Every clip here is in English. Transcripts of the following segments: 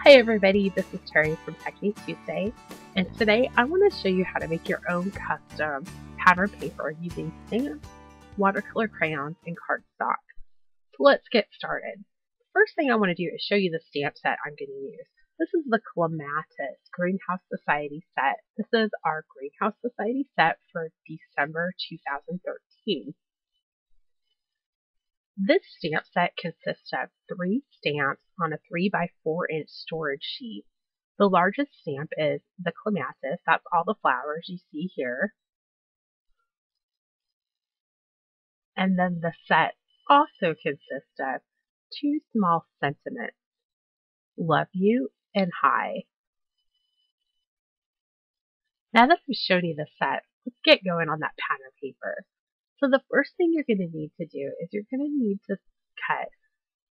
Hi everybody, this is Teri from Technique Tuesday, and today I want to show you how to make your own custom pattern paper using stamps, watercolor crayons, and cardstock. So let's get started. First thing I want to do is show you the stamp set I'm going to use. This is the Clematis Greenhouse Society set. This is our Greenhouse Society set for December 2013. This stamp set consists of 3 stamps on a 3x4-inch storage sheet. The largest stamp is the Clematis. That's all the flowers you see here. And then the set also consists of 2 small sentiments, love you and hi. Now that I've shown you the set, let's get going on that pattern paper. So the first thing you're going to need to do is you're going to need to cut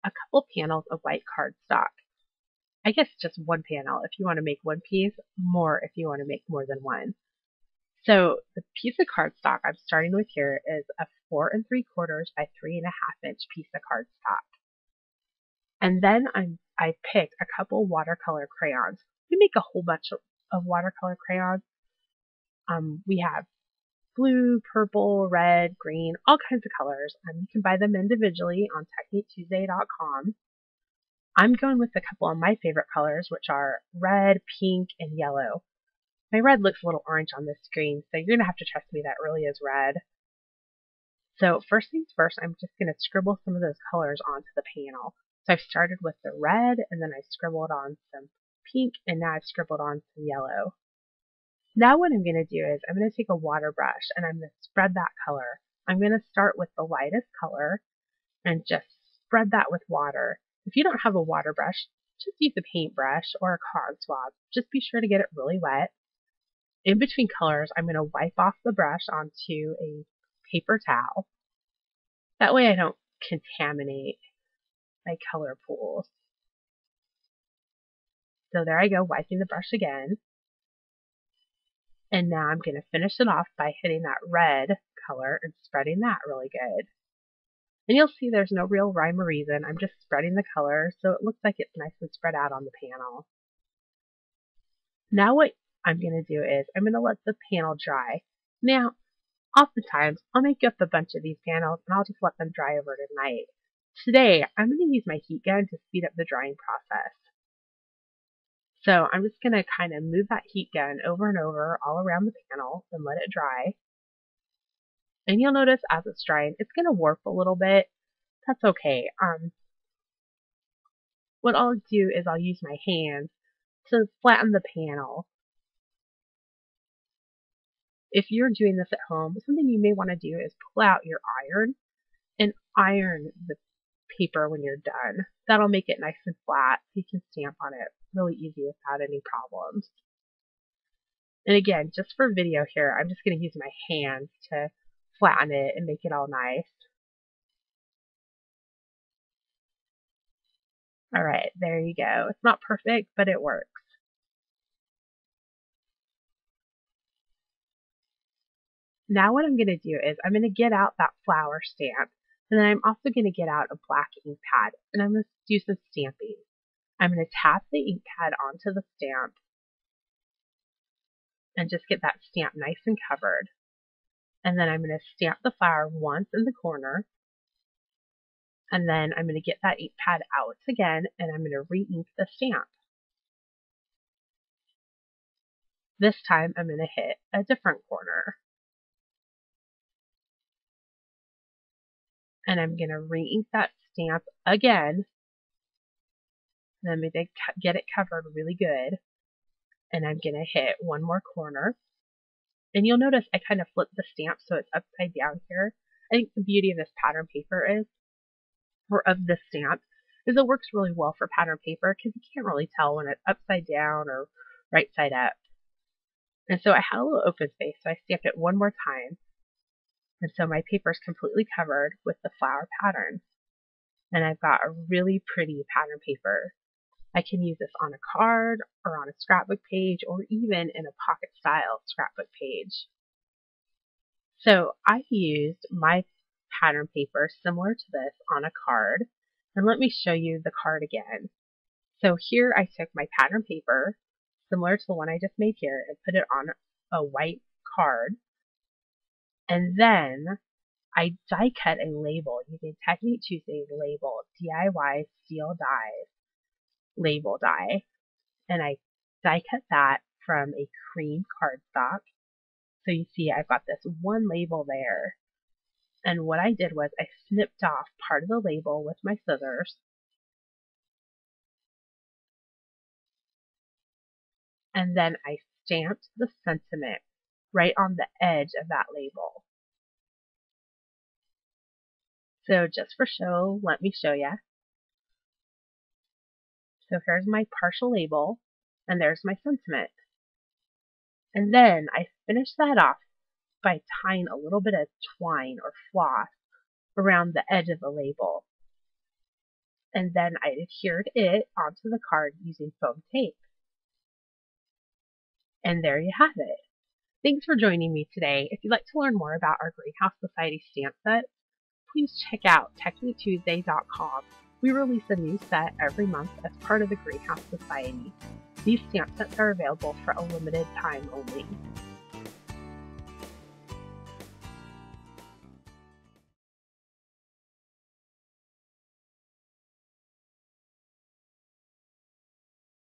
a couple panels of white cardstock. I guess just one panel if you want to make one piece, more if you want to make more than one. So the piece of cardstock I'm starting with here is a 4 3/4 by 3.5 inch piece of cardstock. And then I picked a couple watercolor crayons. We make a whole bunch of watercolor crayons. We have blue, purple, red, green, all kinds of colors. You can buy them individually on TechniqueTuesday.com. I'm going with a couple of my favorite colors, which are red, pink, and yellow. My red looks a little orange on this screen, so you're going to have to trust me that really is red. So first things first, I'm just going to scribble some of those colors onto the panel. So I've started with the red, and then I scribbled on some pink, and now I've scribbled on some yellow. Now what I'm going to do is I'm going to take a water brush, and I'm going to spread that color. I'm going to start with the lightest color, and just spread that with water. If you don't have a water brush, just use a paintbrush or a cotton swab. Just be sure to get it really wet. In between colors, I'm going to wipe off the brush onto a paper towel. That way I don't contaminate my color pools. So there I go, wiping the brush again. And now I'm going to finish it off by hitting that red color and spreading that really good. And you'll see there's no real rhyme or reason. I'm just spreading the color so it looks like it's nice and spread out on the panel. Now what I'm going to do is I'm going to let the panel dry. Now, oftentimes I'll make up a bunch of these panels and I'll just let them dry overnight. Today, I'm going to use my heat gun to speed up the drying process. So I'm just going to kind of move that heat gun over and over all around the panel and let it dry. And you'll notice as it's drying, it's going to warp a little bit. That's okay. What I'll do is I'll use my hands to flatten the panel. If you're doing this at home, something you may want to do is pull out your iron and iron the paper when you're done. That'll make it nice and flat so you can stamp on it really easy without any problems. And again, just for video here, I'm just going to use my hands to flatten it and make it all nice. Alright, there you go. It's not perfect, but it works. Now what I'm going to do is I'm going to get out that flower stamp, and then I'm also going to get out a black ink pad, and I'm going to do some stamping. I'm going to tap the ink pad onto the stamp and just get that stamp nice and covered. And then I'm going to stamp the flower once in the corner, and then I'm going to get that ink pad out again, and I'm going to re-ink the stamp. This time I'm going to hit a different corner. And I'm going to re-ink that stamp again. And I'm going to get it covered really good. And I'm going to hit one more corner. And you'll notice I kind of flipped the stamp so it's upside down here. I think the beauty of this pattern paper is, or of this stamp, is it works really well for pattern paper because you can't really tell when it's upside down or right side up. And so I had a little open space, so I stamped it one more time. And so my paper is completely covered with the flower pattern. And I've got a really pretty pattern paper. I can use this on a card or on a scrapbook page or even in a pocket style scrapbook page. So I used my pattern paper similar to this on a card. And let me show you the card again. So here I took my pattern paper, similar to the one I just made here, and put it on a white card. And then I die cut a label using Technique Tuesday's label, DIY Steel Dies label die. And I die cut that from a cream cardstock. So you see I've got this one label there. And what I did was I snipped off part of the label with my scissors. And then I stamped the sentiment right on the edge of that label. So just for show, let me show you. So here's my partial label, and there's my sentiment. And then I finished that off by tying a little bit of twine or floss around the edge of the label. And then I adhered it onto the card using foam tape. And there you have it. Thanks for joining me today. If you'd like to learn more about our Greenhouse Society stamp set, please check out TechniqueTuesday.com. We release a new set every month as part of the Greenhouse Society. These stamp sets are available for a limited time only.